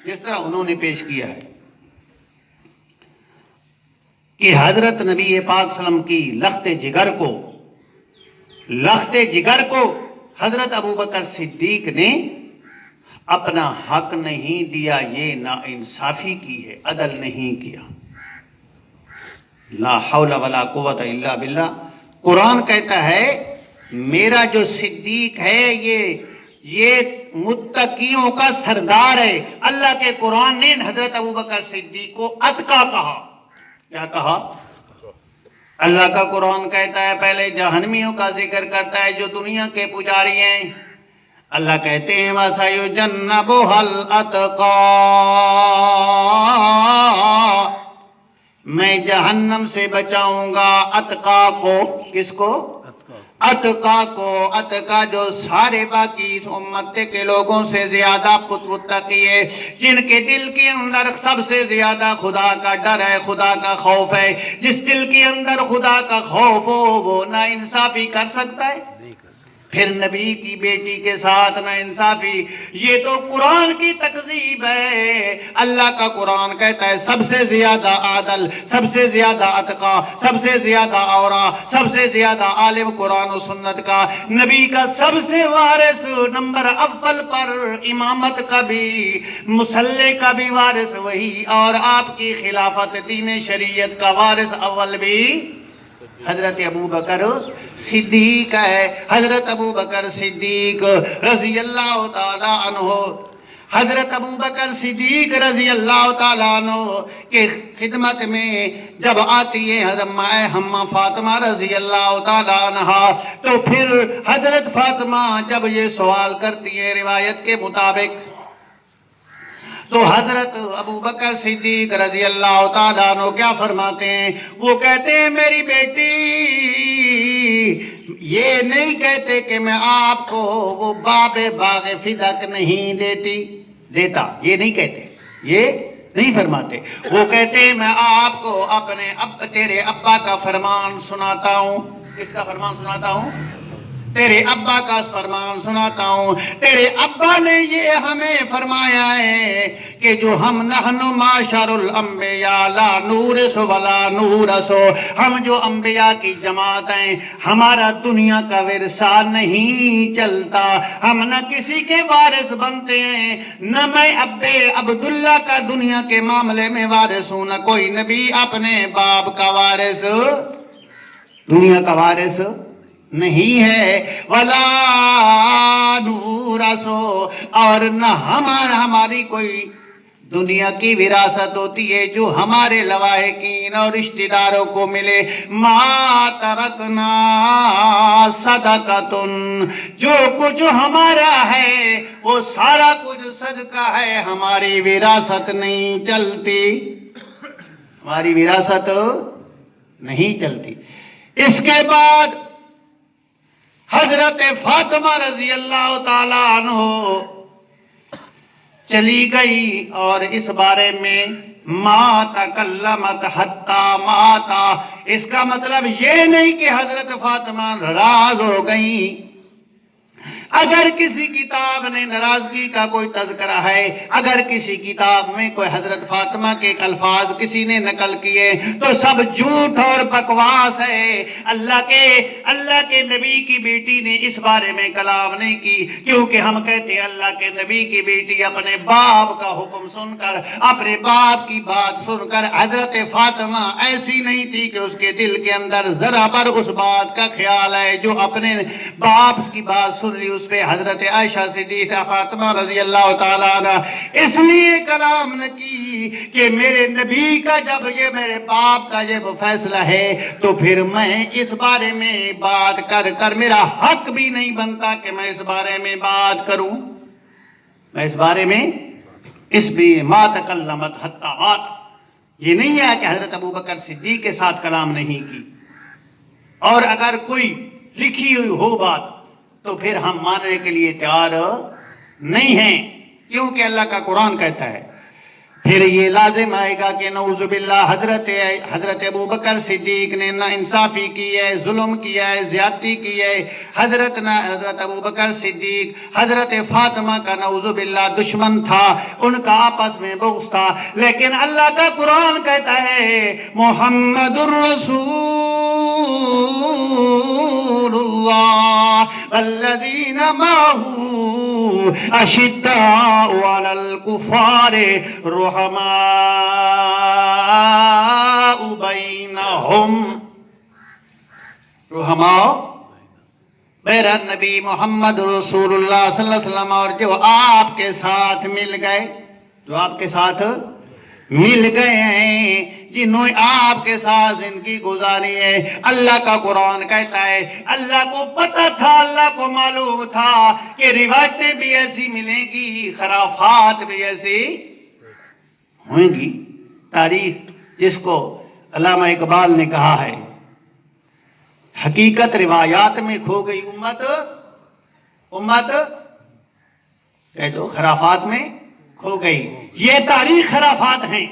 جس طرح انہوں نے پیش کیا ہے، کہ حضرت نبی پاک صلی اللہ علیہ وسلم کی لخت جگر کو حضرت ابوبکر صدیق نے اپنا حق نہیں دیا، یہ ناانصافی کی ہے، عدل نہیں کیا۔ لا حول ولا قوت الا باللہ۔ قرآن کہتا ہے میرا جو صدیق ہے یہ متقیوں کا سردار ہے۔ اللہ کے قرآن نے حضرت ابوبکر صدیق کو اتقا کہا۔ کیا کہا؟ اللہ کا قرآن کہتا ہے، پہلے جہنمیوں کا ذکر کرتا ہے جو دنیا کے پجاری ہیں۔ اللہ کہتے ہیں وَسَيُجَنَّبُهَا الْأَتْقَى، میں جہنم سے بچاؤں گا اتقا کو۔ کس کو؟ اتقا کو۔ اتقا جو سارے باقی اس امت کے لوگوں سے زیادہ متقی ہے، جن کے دل کے اندر سب سے زیادہ خدا کا ڈر ہے، خدا کا خوف ہے۔ جس دل کے اندر خدا کا خوف ہو وہ نا انصافی کر سکتا ہے؟ پھر نبی کی بیٹی کے ساتھ نا انصافی، یہ تو قرآن کی تکذیب ہے۔ اللہ کا قرآن کہتا ہے سب سے زیادہ عادل، سب سے زیادہ اتقا، سب سے زیادہ اورا، سب سے زیادہ عالم قرآن و سنت کا، نبی کا سب سے وارث نمبر اول پر، امامت کا بھی مصلی کا بھی وارث وہی، اور آپ کی خلافت دین شریعت کا وارث اول بھی حضرت ابوبکر صدیق ہے۔ حضرت ابوبکر صدیق رضی اللہ تعالیٰ عنہ، حضرت ابوبکر صدیق رضی اللہ تعالیٰ عنہ کے خدمت میں جب آتی ہے حضرت ہمہ فاطمہ رضی اللہ تعالیٰ عنہ، تو پھر حضرت فاطمہ جب یہ سوال کرتی ہے روایت کے مطابق، تو حضرت ابوبکر صدیق رضی اللہ تعالیٰ عنہ کیا فرماتے ہیں؟ وہ کہتے ہیں میری بیٹی یہ نہیں کہتے کہ میں آپ کو وہ باب باغ فدق نہیں دیتا، یہ نہیں کہتے، یہ نہیں فرماتے۔ وہ کہتے ہیں میں آپ کو اپنے تیرے ابا کا فرمان سناتا ہوں۔ کس کا فرمان سناتا ہوں؟ تیرے ابا کا فرمان سناتا ہوں۔ تیرے ابا نے یہ ہمیں فرمایا ہے کہ جو ہم نحن معاشر الانبیاء لا نورث ولا نورث، ہم جو انبیاء کی جماعت ہیں ہمارا دنیا کا ورثہ نہیں چلتا، ہم نہ کسی کے وارث بنتے ہیں، نہ میں عبداللہ کا دنیا کے معاملے میں وارث ہوں، نہ کوئی نبی اپنے باپ کا وارث، دنیا کا وارث نہیں ہے۔ ولا نورثو، اور نہ ہماری کوئی دنیا کی وراثت ہوتی ہے جو ہمارے لواحقین اور رشتہ داروں کو ملے۔ ما ترکنا صدقۃ، جو کچھ ہمارا ہے وہ سارا کچھ صدقہ ہے، ہماری وراثت نہیں چلتی، ہماری وراثت نہیں چلتی۔ اس کے بعد حضرت فاطمہ رضی اللہ تعالیٰ عنہ چلی گئی، اور اس بارے میں ما تکلمت حتی ماتا، اس کا مطلب یہ نہیں کہ حضرت فاطمہ ناراض ہو گئیں۔ اگر کسی کتاب نے ناراضگی کا کوئی تذکرہ ہے، اگر کسی کتاب میں کوئی حضرت فاطمہ کے الفاظ کسی نے نقل کیے تو سب جھوٹ اور بکواس ہے۔ اللہ کے نبی کی بیٹی نے اس بارے میں کلام نہیں کی، کیونکہ ہم کہتے ہیں اللہ کے نبی کی بیٹی اپنے باپ کا حکم سن کر، اپنے باپ کی بات سن کر، حضرت فاطمہ ایسی نہیں تھی کہ اس کے دل کے اندر ذرا پر اس بات کا خیال ہے، جو اپنے باپ کی بات سن لی اس پہ حضرت عائشہ صدیقہ فاطمہ رضی اللہ تعالیٰ عنہ اس لیے کلام نہ کی کہ میرے نبی کا جب یہ میرے باپ کا یہ فیصلہ ہے تو پھر میں اس بارے میں بات کر میرا حق بھی نہیں بنتا کہ میں اس بارے میں بات کروں، میں اس بارے میں اس میں ما تکلمت حتی مات، یہ نہیں ہے کہ حضرت ابوبکر صدیق کے ساتھ کلام نہیں کی، اور اگر کوئی لکھی ہوئی ہو بات تو پھر ہم ماننے کے لیے تیار نہیں ہیں، کیونکہ اللہ کا قرآن کہتا ہے۔ پھر یہ لازم آئے گا کہ نعوذ باللہ حضرت ابوبکر صدیق نے نا انصافی کی ہے، ظلم کیا ہے، زیادتی کی ہے۔ حضرت ابوبکر صدیق حضرت فاطمہ کا نعوذ باللہ دشمن تھا، ان کا آپس میں بغض تھا، لیکن اللہ کا قرآن کہتا ہے محمد الرسول اللہ والذین معہ اشداء علی الکفار رحماء بینہم، رحماء میرا نبی محمد رسول اللہ صلی اللہ علیہ وسلم اور جو آپ کے ساتھ مل گئے، جو آپ کے ساتھ مل گئے ہیں، جنہوں نے آپ کے ساتھ زندگی گزاری ہے، اللہ کا قرآن کہتا ہے اللہ کو پتہ تھا، اللہ کو معلوم تھا کہ روایتیں بھی ایسی ملیں گی، خرافات بھی ایسی ہوئیں گی۔ تاریخ جس کو علامہ اقبال نے کہا ہے حقیقت روایات میں کھو گئی امت کہہ دو خرافات میں کھو گئی۔ یہ تاریخ خرافات ہیں،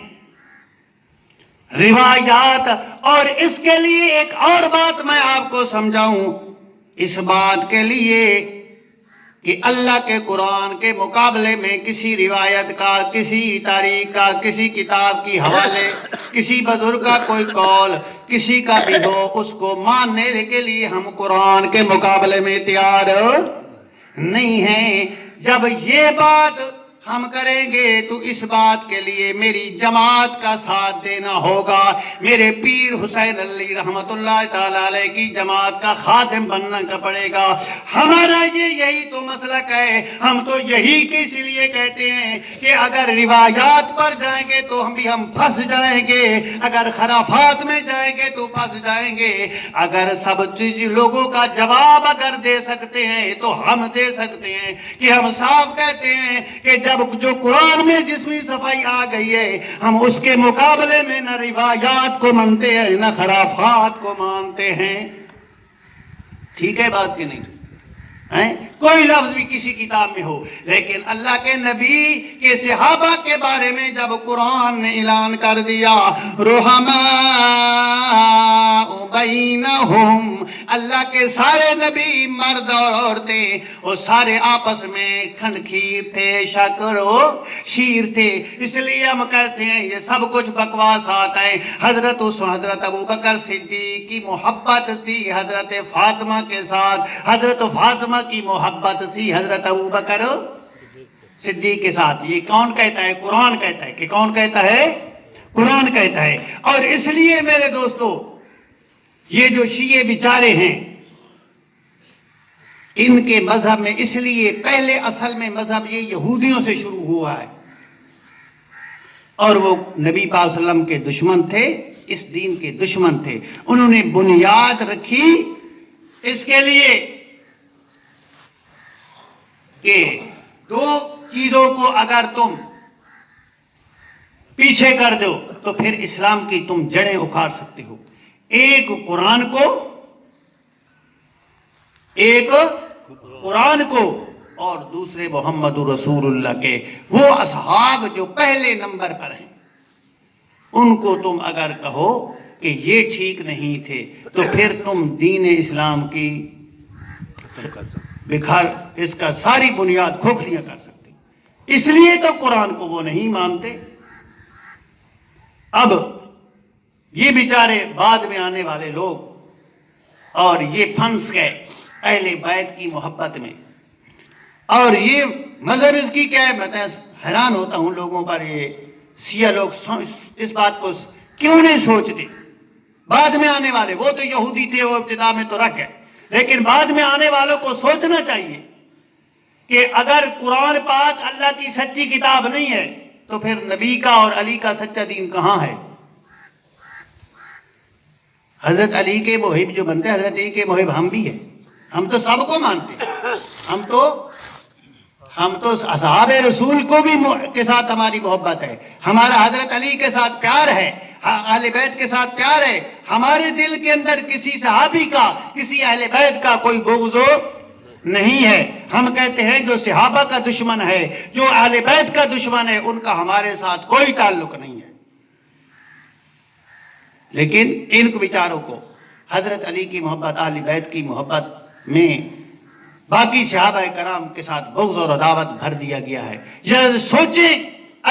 روایات۔ اور اس کے لیے ایک اور بات میں آپ کو سمجھاؤں، اس بات کے لیے کہ اللہ کے قرآن کے مقابلے میں کسی روایت کا، کسی تاریخ کا، کسی کتاب کی حوالے، کسی بزرگ کا کوئی قول کسی کا بھی ہو، اس کو ماننے کے لیے ہم قرآن کے مقابلے میں تیار نہیں ہیں۔ جب یہ بات ہم کریں گے تو اس بات کے لیے میری جماعت کا ساتھ دینا ہوگا، میرے پیر حسین علی رحمت اللہ تعالیٰ علیہ کی جماعت کا خادم بننا کا پڑے گا۔ ہمارا یہی تو مسلک ہے، ہم تو یہی اس لیے کہتے ہیں کہ اگر روایات پر جائیں گے تو ہم پھنس جائیں گے، اگر خرافات میں جائیں گے تو پھنس جائیں گے۔ اگر سب چیز لوگوں کا جواب اگر دے سکتے ہیں تو ہم دے سکتے ہیں کہ ہم صاف کہتے ہیں کہ جب جو قرآن میں جسمی صفائی آ گئی ہے، ہم اس کے مقابلے میں نہ روایات کو مانتے ہیں نہ خرافات کو مانتے ہیں۔ ٹھیک ہے بات کہ نہیں؟ کوئی لفظ بھی کسی کتاب میں ہو، لیکن اللہ کے نبی کے صحابہ کے بارے میں جب قرآن نے اعلان کر دیا رحماء بینہم، اللہ کے سارے نبی مرد اور عورتیں وہ سارے آپس میں کھنکھیر تھے، شکر و شیر تھے۔ اس لیے ہم کہتے ہیں یہ سب کچھ بکواسات ہیں۔ حضرت ابوبکر صدیق کی محبت تھی حضرت فاطمہ کے ساتھ، حضرت فاطمہ کی محبت تھی حضرت ابوبکر صدیق کے ساتھ۔ یہ کون کہتا ہے؟ قرآن کہتا ہے۔ کہ کون کہتا ہے؟ قرآن کہتا ہے۔ اور اس لیے میرے دوستو یہ جو شیعہ بیچارے ہیں، ان کے مذہب میں اس لیے پہلے اصل میں مذہب یہ یہودیوں سے شروع ہوا ہے، اور وہ نبی پاک صلی اللہ علیہ وسلم کے دشمن تھے، اس دین کے دشمن تھے۔ انہوں نے بنیاد رکھی اس کے لیے کہ دو چیزوں کو اگر تم پیچھے کر دو تو پھر اسلام کی تم جڑیں اکھاڑ سکتے ہو۔ ایک قرآن کو اور دوسرے محمد رسول اللہ کے وہ اصحاب جو پہلے نمبر پر ہیں، ان کو تم اگر کہو کہ یہ ٹھیک نہیں تھے تو پھر تم دین اسلام کی بکھر اس کا ساری بنیاد کھوکھلیاں کر سکتے۔ اس لیے تو قرآن کو وہ نہیں مانتے۔ اب یہ بیچارے بعد میں آنے والے لوگ اور یہ پھنس گئے اہل بیت کی محبت میں، اور یہ مذہب اس کی کیا ہے؟ میں حیران ہوتا ہوں لوگوں پر، یہ شیعہ لوگ اس بات کو کیوں نہیں سوچتے؟ بعد میں آنے والے وہ تو یہودی تھے، وہ ابتدا میں تو رکھ گئے، لیکن بعد میں آنے والوں کو سوچنا چاہیے کہ اگر قرآن پاک اللہ کی سچی کتاب نہیں ہے تو پھر نبی کا اور علی کا سچا دین کہاں ہے؟ حضرت علی کے محب جو بنتے ہیں، حضرت علی کے محب ہم بھی ہیں، ہم تو سب کو مانتے ہیں، ہم تو ہم تو اصحاب رسول کو بھی کے ساتھ ہماری محبت ہے، ہمارا حضرت علی کے ساتھ پیار ہے، اہل بیت کے ساتھ پیار ہے، ہمارے دل کے اندر کسی صحابی کا، کسی اہل بیت کا کوئی بغض نہیں ہے۔ ہم کہتے ہیں جو صحابہ کا دشمن ہے، جو اہل بیت کا دشمن ہے، ان کا ہمارے ساتھ کوئی تعلق نہیں ہے۔ لیکن ان بیچاروں کو حضرت علی کی محبت، اہل بیت کی محبت میں باقی صحابہ کرام کے ساتھ بغض اور عداوت بھر دیا گیا ہے۔ یہ سوچیں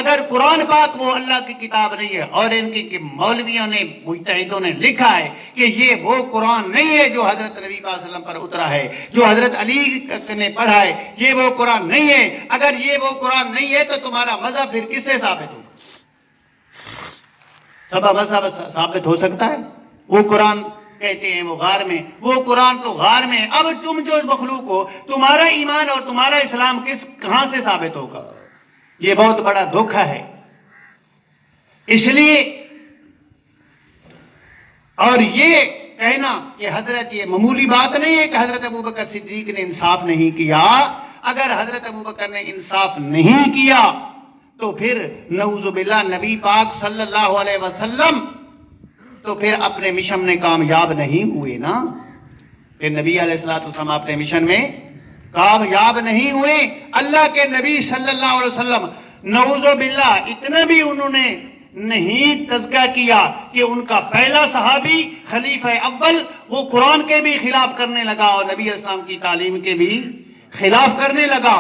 اگر قرآن پاک وہ اللہ کی کتاب نہیں ہے اور ان کی مولویوں نے، مجتہدوں نے لکھا ہے کہ یہ وہ قرآن نہیں ہے جو حضرت نبی صلی اللہ علیہ وسلم پر اترا ہے، جو حضرت علی نے پڑھا ہے، یہ وہ قرآن نہیں ہے، اگر یہ وہ قرآن نہیں ہے تو تمہارا مذہب پھر کس سے ثابت ہوگا؟ سبا مذہب ثابت ہو سکتا ہے؟ وہ قرآن کہتے ہیں وہ غار میں، وہ قرآن تو غار میں۔ اب تم جو مخلوق ہو، تمہارا ایمان اور تمہارا اسلام کہاں سے ثابت ہوگا؟ یہ بہت بڑا دھوکہ ہے۔ اس لیے اور یہ کہنا کہ حضرت، یہ معمولی بات نہیں ہے کہ حضرت ابوبکر صدیق نے انصاف نہیں کیا۔ اگر حضرت ابوبکر نے انصاف نہیں کیا تو پھر نعوذ باللہ نبی پاک صلی اللہ علیہ وسلم تو پھر اپنے مشن میں کامیاب نہیں ہوئے نا۔ پھر نبی علیہ السلام اپنے مشن میں کامیاب نہیں ہوئے۔ اللہ کے نبی صلی اللہ علیہ وسلم نعوذ باللہ اتنا بھی انہوں نے نہیں تذکرہ کیا کہ ان کا پہلا صحابی خلیفہ اول وہ قرآن کے بھی خلاف کرنے لگا اور نبی علیہ السلام کی تعلیم کے بھی خلاف کرنے لگا،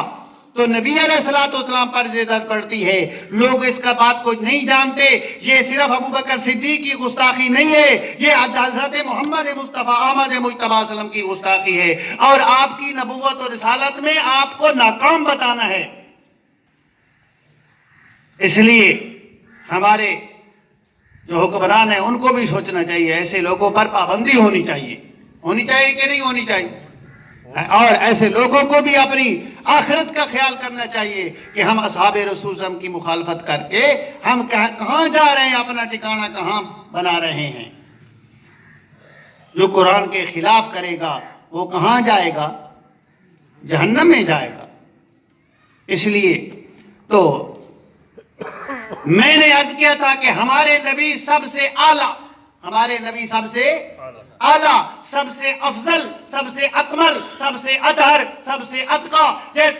تو نبی علیہ السلام پر زیادت پڑتی ہے۔ لوگ اس کا بات کو نہیں جانتے۔ یہ صرف ابوبکر صدیق کی گستاخی نہیں ہے، یہ حضرت محمد مصطفیٰ احمد مجتبیٰ صلی اللہ علیہ وسلم کی گستاخی ہے، اور آپ کی نبوت اور رسالت میں آپ کو ناکام بتانا ہے۔ اس لیے ہمارے جو حکمران ہیں ان کو بھی سوچنا چاہیے، ایسے لوگوں پر پابندی ہونی چاہیے کہ نہیں ہونی چاہیے، اور ایسے لوگوں کو بھی اپنی آخرت کا خیال کرنا چاہیے کہ ہم اصحاب رسول صلی اللہ علیہ وسلم کی مخالفت کر کے ہم کہاں جا رہے ہیں، اپنا ٹھکانہ کہاں بنا رہے ہیں۔ جو قرآن کے خلاف کرے گا وہ کہاں جائے گا؟ جہنم میں جائے گا۔ اس لیے تو میں نے عرض کیا تھا کہ ہمارے نبی سب سے اعلیٰ، ہمارے نبی سب سے اعلیٰ، سب سے افضل، سب سے اکمل، سب سے اطہر، سب سے اتقیٰ۔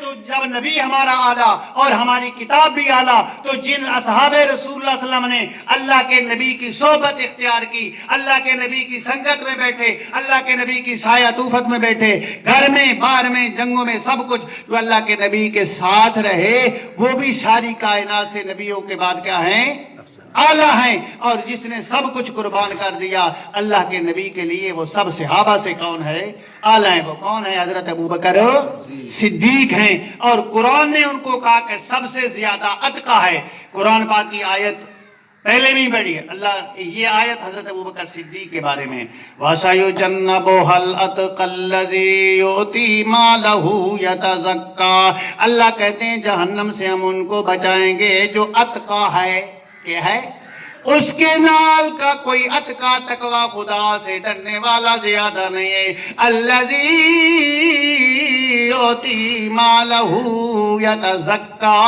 تو جب نبی ہمارا اعلیٰ اور ہماری کتاب بھی اعلیٰ، تو جن اصحاب رسول اللہ صلی اللہ علیہ وسلم نے اللہ کے نبی کی صحبت اختیار کی، اللہ کے نبی کی سنگت میں بیٹھے، اللہ کے نبی کی سایہ طوفت میں بیٹھے، گھر میں باہر میں جنگوں میں سب کچھ جو اللہ کے نبی کے ساتھ رہے، وہ بھی ساری کائنات سے نبیوں کے بعد کیا ہیں؟ اعلیٰ ہیں۔ اور جس نے سب کچھ قربان کر دیا اللہ کے نبی کے لیے، وہ سب صحابہ سے کون ہے؟ اعلیٰ ہیں۔ وہ کون ہے؟ حضرت ابوبکر صدیق ہیں، اور قرآن نے ان کو کہا کہ سب سے زیادہ اتقیٰ ہے۔ قرآن پاک کی آیت پہلے بھی پڑھی ہے، اللہ یہ آیت حضرت ابوبکر صدیق کے بارے میں، وَسَيُجَنَّبُهَا الْأَتْقَى الَّذِي يُؤْتِي مَالَهُ يَتَزَكَّى۔ اللہ کہتے ہیں جہنم سے ہم ان کو بچائیں گے جو اتقیٰ ہے، کہ ہے اس کے نال کا کوئی اتقیٰ تقوی خدا سے ڈرنے والا زیادہ نہیں ہے۔ الذی یؤتی مالہ یتزکا،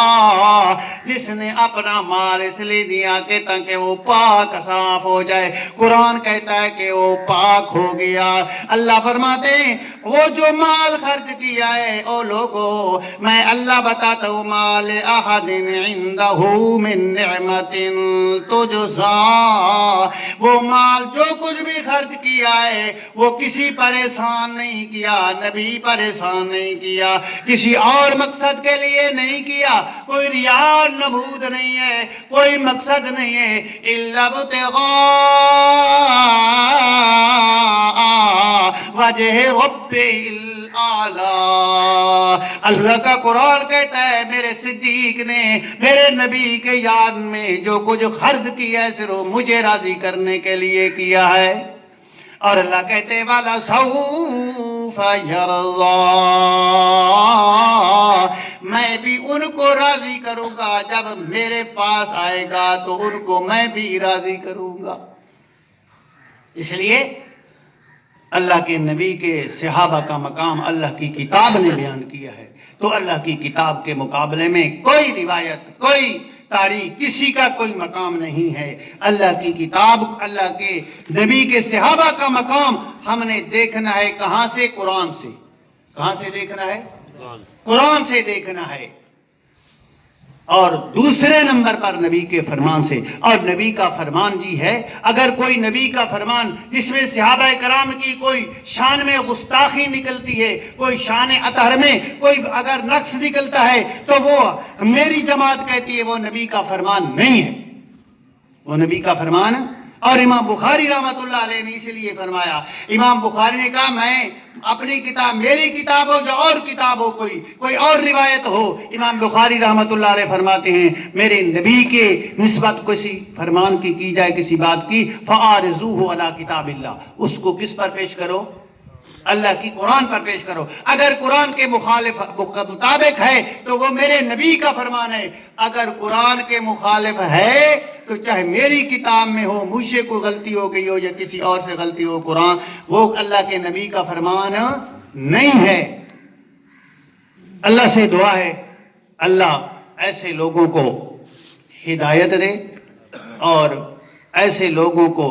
جس نے اپنا مال اس لیے دیا کہ تاکہ وہ پاک صاف ہو جائے۔ قرآن کہتا ہے کہ وہ پاک ہو گیا۔ اللہ فرماتے ہیں وہ جو مال خرچ کیا ہے، او لوگو میں اللہ بتاتا ہوں، مال احد عندہ من نعمت تجزا، وہ مال جو کچھ بھی خرچ کیا ہے وہ کسی پریشان نہیں کیا، نبی پریشان نہیں کیا، کسی اور مقصد کے لیے نہیں کیا، کوئی ریاء نمود نہیں ہے، کوئی مقصد نہیں ہے، الا ابتغاء وجہ رب الاعلیٰ۔ اللہ کا قرآن کہتا ہے میرے صدیق نے میرے نبی کے یاد میں جو کچھ خرچ کیا ہے صرف مجھے راضی کرنے کے لیے کیا ہے۔ اور اللہ کہتے ہیں وَلَسَوْفَ يَرْضَىٰ، میں بھی ان کو راضی کروں گا، جب میرے پاس آئے گا تو ان کو میں بھی راضی کروں گا۔ اس لیے اللہ کے نبی کے صحابہ کا مقام اللہ کی کتاب نے بیان کیا ہے، تو اللہ کی کتاب کے مقابلے میں کوئی روایت، کوئی تاریخ، کسی کا کوئی مقام نہیں ہے۔ اللہ کی کتاب، اللہ کے نبی کے صحابہ کا مقام ہم نے دیکھنا ہے کہاں سے؟ قرآن سے۔ کہاں سے دیکھنا ہے؟ قرآن سے دیکھنا ہے، اور دوسرے نمبر پر نبی کے فرمان سے۔ اور نبی کا فرمان جی ہے، اگر کوئی نبی کا فرمان جس میں صحابہ کرام کی کوئی شان میں گستاخی نکلتی ہے، کوئی شان اطہر میں کوئی اگر نقص نکلتا ہے، تو وہ میری جماعت کہتی ہے وہ نبی کا فرمان نہیں ہے، وہ نبی کا فرمان۔ اور امام بخاری رحمت اللہ علیہ نے اسی لیے فرمایا، امام بخاری نے کہا میں اپنی کتاب، میری کتاب ہو جو اور کتاب ہو، کوئی اور روایت ہو، امام بخاری رحمت اللہ علیہ فرماتے ہیں میرے نبی کے نسبت کسی فرمان کی جائے، کسی بات کی، فَعَارِضُوهُ عَلَىٰ کتاب اللہ، اس کو کس پر پیش کرو؟ اللہ کی قرآن پر پیش کرو۔ اگر قرآن کے مطابق ہے تو وہ میرے نبی کا فرمان ہے، اگر قرآن کے مخالف ہے تو چاہے میری کتاب میں ہو، مجھ سے کوئی غلطی ہو گئی ہو یا کسی اور سے غلطی ہو، قرآن وہ اللہ کے نبی کا فرمان نہیں ہے۔ اللہ سے دعا ہے اللہ ایسے لوگوں کو ہدایت دے، اور ایسے لوگوں کو،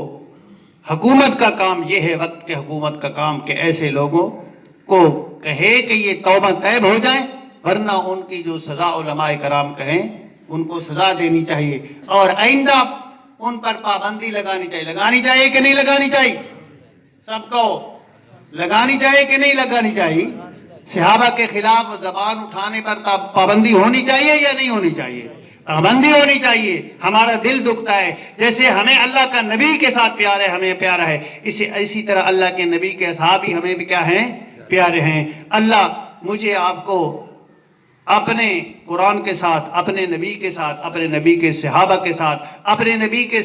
حکومت کا کام یہ ہے، وقت کے حکومت کا کام کہ ایسے لوگوں کو کہے کہ یہ توبہ طیب ہو جائیں، ورنہ ان کی جو سزا علماء کرام کہیں ان کو سزا دینی چاہیے، اور آئندہ ان پر پابندی لگانی چاہیے۔ لگانی چاہیے کہ نہیں لگانی چاہیے؟ سب کو لگانی چاہیے کہ نہیں لگانی چاہیے؟ صحابہ کے خلاف زبان اٹھانے پر پابندی ہونی چاہیے یا نہیں ہونی چاہیے؟ پابندی ہونی چاہیے۔ ہمارا دل دکھتا ہے، جیسے ہمیں اللہ کا نبی کے ساتھ پیار ہے، ہمیں پیارا ہے، اسی طرح اللہ کے نبی کے اصحاب ہی ہمیں بھی کیا ہیں؟ پیارے ہیں۔ اللہ مجھے آپ کو اپنے قرآن کے ساتھ، اپنے نبی کے ساتھ، اپنے نبی کے صحابہ کے ساتھ، اپنے نبی کے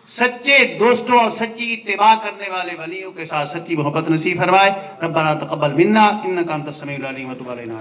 سچے دوستوں اور سچی اتباع کرنے والے ولیوں کے ساتھ سچی محبت نصیب فرمائے۔ ربنا تقبل منا انک انت السمیع العلیم وتب علینا۔